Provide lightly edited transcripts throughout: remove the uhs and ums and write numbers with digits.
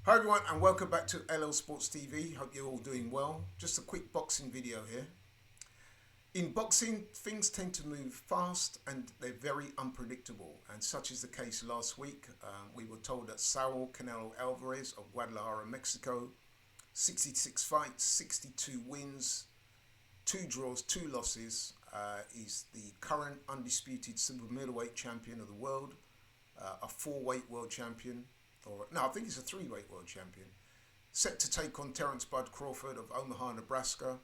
Hi everyone and welcome back to LL Sports TV. Hope you're all doing well. Just a quick boxing video here. In boxing, things tend to move fast and they're very unpredictable, and such is the case last week. We were told that Saul Canelo Alvarez of Guadalajara, Mexico, 66 fights, 62 wins, 2 draws, 2 losses. Is the current undisputed super middleweight champion of the world, a 4-weight world champion, or no, I think he's a 3-weight world champion. Set to take on Terence Bud Crawford of Omaha, Nebraska.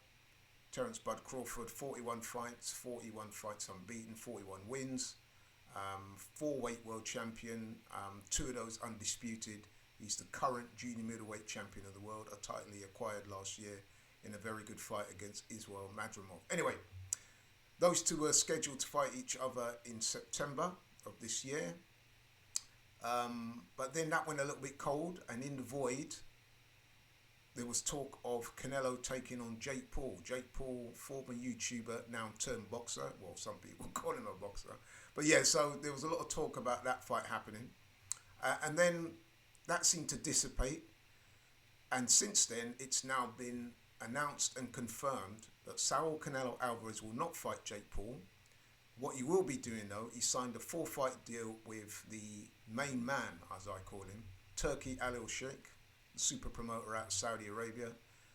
Terence Bud Crawford, 41 fights unbeaten, 41 wins. 4-weight world champion, 2 of those undisputed. He's the current junior middleweight champion of the world, a title he acquired last year in a very good fight against Israel Madrimov. Anyway, those two were scheduled to fight each other in September of this year. But then that went a little bit cold, and in the void, there was talk of Canelo taking on Jake Paul. Jake Paul, former YouTuber, now turned boxer. Well, some people call him a boxer. But yeah, so there was a lot of talk about that fight happening. And then that seemed to dissipate. And since then, it's now been announced and confirmed that Saul Canelo Alvarez will not fight Jake Paul. What he will be doing, though, he signed a 4-fight deal with the main man, as I call him, Turki Al Sheikh, the super promoter out of Saudi Arabia.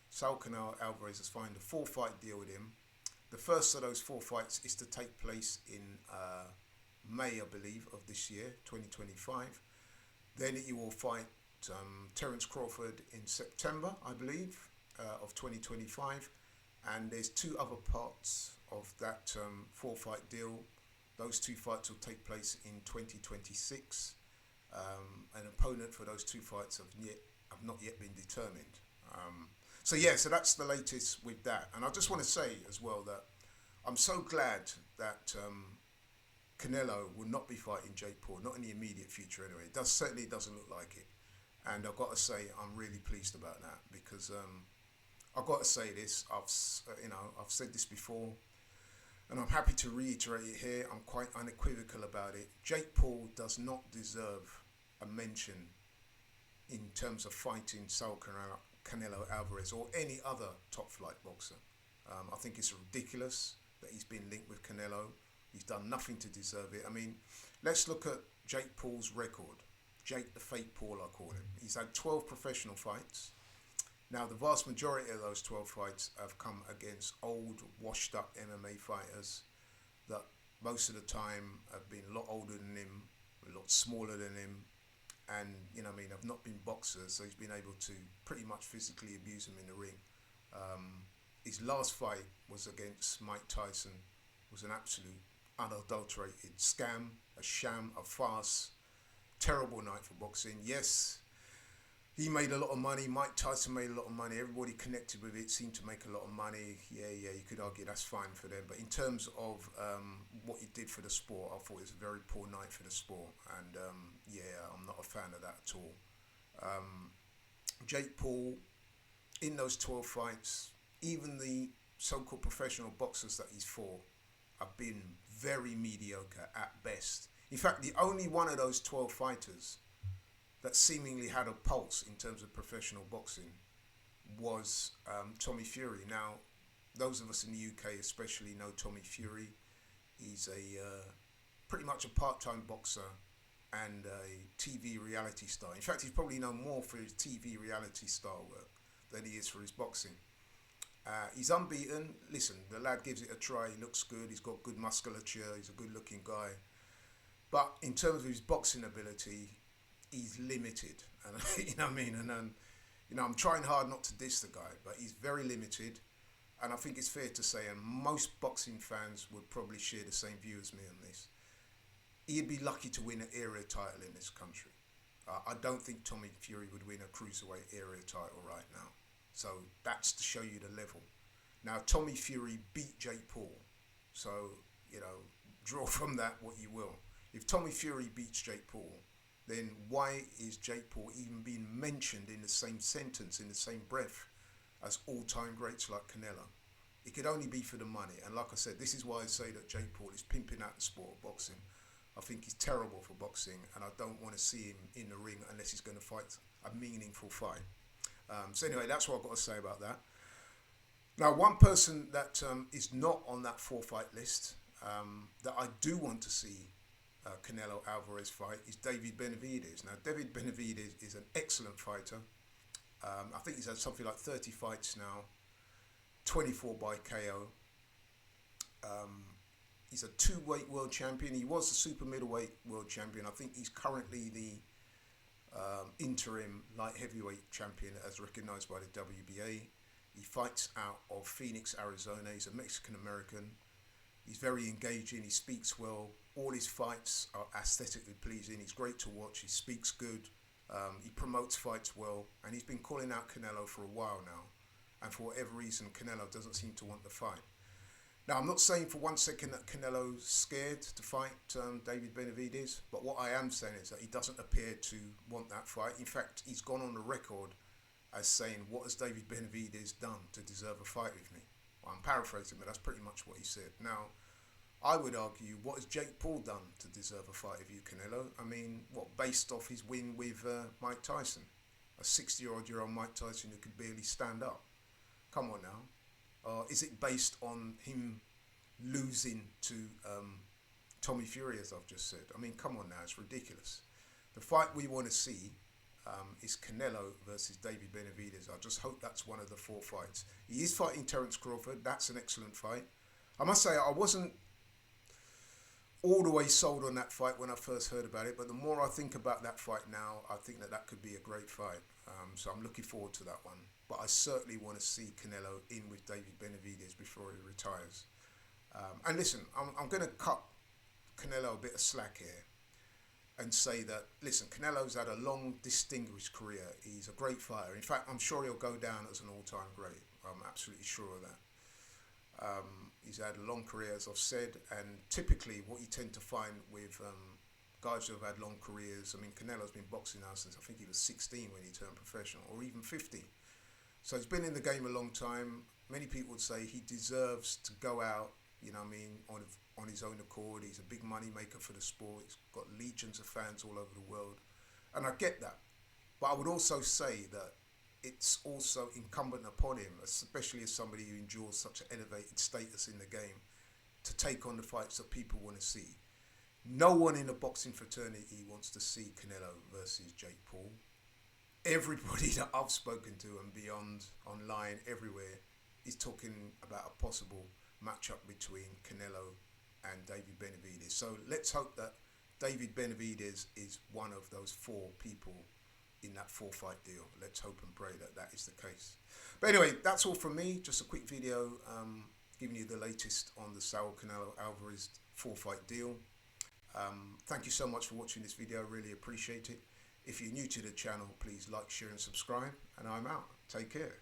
Saul Canelo Alvarez has signed a 4-fight deal with him. The first of those 4 fights is to take place in May, I believe, of this year, 2025. Then he will fight Terence Crawford in September, I believe, of 2025. And there's 2 other parts of that 4-fight deal. Those 2 fights will take place in 2026. An opponent for those 2 fights have not yet been determined. So that's the latest with that. And I just want to say as well that I'm so glad that Canelo will not be fighting Jake Paul, not in the immediate future anyway. It certainly doesn't look like it. And I've got to say I'm really pleased about that, because I've got to say this. I've said this before, and I'm happy to reiterate it here. I'm quite unequivocal about it. Jake Paul does not deserve a mention in terms of fighting Saul Canelo Alvarez or any other top flight boxer. I think it's ridiculous that he's been linked with Canelo. He's done nothing to deserve it. I mean, let's look at Jake Paul's record. Jake the Fake Paul, I call him. He's had 12 professional fights. Now, the vast majority of those 12 fights have come against old, washed-up MMA fighters that most of the time have been a lot older than him, a lot smaller than him, and, have not been boxers, so he's been able to pretty much physically abuse him in the ring. His last fight was against Mike Tyson. It was an absolute unadulterated scam, a sham, a farce. Terrible night for boxing. Yes, he made a lot of money. Mike Tyson made a lot of money. Everybody connected with it seemed to make a lot of money. Yeah, you could argue that's fine for them. But in terms of what he did for the sport, I thought it was a very poor night for the sport. And I'm not a fan of that at all. Jake Paul, in those 12 fights, even the so-called professional boxers that he's fought have been very mediocre at best. In fact, the only one of those 12 fighters that seemingly had a pulse in terms of professional boxing was Tommy Fury. Now, those of us in the UK especially know Tommy Fury. He's pretty much a part-time boxer and a TV reality star. In fact, he's probably known more for his TV reality star work than he is for his boxing. He's unbeaten. Listen, the lad gives it a try. He looks good. He's got good musculature. He's a good-looking guy. But in terms of his boxing ability, he's limited. And you know what I mean? And I'm trying hard not to diss the guy, but he's very limited. And I think it's fair to say, and most boxing fans would probably share the same view as me on this, he'd be lucky to win an area title in this country. I don't think Tommy Fury would win a cruiserweight area title right now. So that's to show you the level. Now, Tommy Fury beat Jake Paul. So, draw from that what you will. If Tommy Fury beats Jake Paul, then why is Jake Paul even being mentioned in the same sentence, in the same breath, as all-time greats like Canelo? It could only be for the money. And like I said, this is why I say that Jake Paul is pimping out the sport of boxing. I think he's terrible for boxing, and I don't want to see him in the ring unless he's going to fight a meaningful fight. So anyway, that's what I've got to say about that. Now, one person that is not on that 4-fight list that I do want to see Canelo Alvarez fight is David Benavidez. Now, David Benavidez is an excellent fighter. I think he's had something like 30 fights now, 24 by KO. He's a two-weight world champion. He was the super middleweight world champion. I think he's currently the interim light heavyweight champion as recognised by the WBA. He fights out of Phoenix, Arizona. He's a Mexican-American. He's very engaging. He speaks well. All his fights are aesthetically pleasing. He's great to watch. He speaks good. He promotes fights well. And he's been calling out Canelo for a while now. And for whatever reason, Canelo doesn't seem to want the fight. Now, I'm not saying for one second that Canelo's scared to fight David Benavidez, but what I am saying is that he doesn't appear to want that fight. In fact, he's gone on the record as saying, what has David Benavidez done to deserve a fight with me? Well, I'm paraphrasing, but that's pretty much what he said. Now, I would argue, what has Jake Paul done to deserve a fight with you, Canelo? I mean, what, based off his win with Mike Tyson? A 60-year-old Mike Tyson who could barely stand up. Come on now. Is it based on him losing to Tommy Fury, as I've just said? I mean, come on now, it's ridiculous. The fight we want to see is Canelo versus David Benavidez. I just hope that's one of the 4 fights. He is fighting Terence Crawford. That's an excellent fight. I must say, I wasn't all the way sold on that fight when I first heard about it, but the more I think about that fight now, I think that could be a great fight. So I'm looking forward to that one. But I certainly want to see Canelo in with David Benavidez before he retires. And listen, I'm going to cut Canelo a bit of slack here and say that, listen, Canelo's had a long, distinguished career. He's a great fighter. In fact, I'm sure he'll go down as an all-time great. I'm absolutely sure of that. He's had a long career, as I've said, and typically what you tend to find with guys who have had long careers, I mean, Canelo's been boxing now since I think he was 16 when he turned professional, or even 15. So he's been in the game a long time. Many people would say he deserves to go out, you know what I mean, on his own accord. He's a big money maker for the sport. He's got legions of fans all over the world. And I get that. But I would also say that it's also incumbent upon him, especially as somebody who enjoys such an elevated status in the game, to take on the fights that people want to see. No one in the boxing fraternity wants to see Canelo versus Jake Paul. Everybody that I've spoken to and beyond, online, everywhere, is talking about a possible matchup between Canelo and David Benavidez. So let's hope that David Benavidez is one of those 4 people in that 4-fight deal. Let's hope and pray that that is the case. But anyway, that's all from me. Just a quick video giving you the latest on the Saul Canelo Alvarez 4-fight deal. Thank you so much for watching this video. Really appreciate it. If you're new to the channel, please like, share and subscribe. And I'm out. Take care.